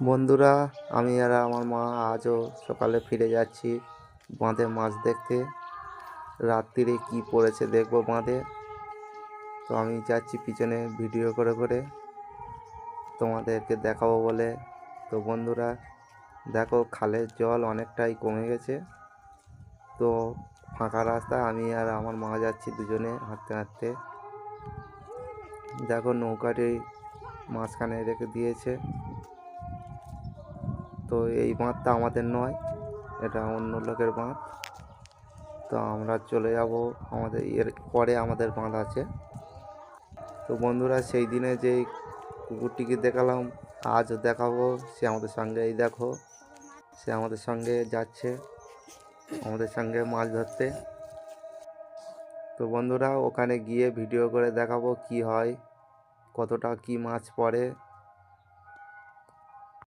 বন্ধুরা, আমি আর আমার মা আজও সকালে ফিরে যাচ্ছি বাঁধে মাছ দেখতে। রাত্রিরে কি পড়েছে দেখবো বাঁধে। তো আমি যাচ্ছি পিছনে ভিডিও করে করে তোমাদেরকে দেখাবো বলে। তো বন্ধুরা দেখো, খালের জল অনেকটাই কমে গেছে। তো ফাঁকা রাস্তা, আমি আর আমার মা যাচ্ছি দুজনে হাঁটতে হাঁটতে। দেখো নৌকাটি মাঝখানে রেখে দিয়েছে। তো এই বাঁধটা আমাদের নয়, এটা অন্য লোকের বাঁধ। তো আমরা চলে যাব, আমাদের এর পরে আমাদের বাঁধ আছে। তো বন্ধুরা, সেই দিনে যেই কুকুরটিকে দেখালাম আজও দেখাবো, সে আমাদের সঙ্গে, এই দেখো সে আমাদের সঙ্গে যাচ্ছে আমাদের সঙ্গে মাছ ধরতে। তো বন্ধুরা, ওখানে গিয়ে ভিডিও করে দেখাবো কি হয়, কতটা কি মাছ পড়ে।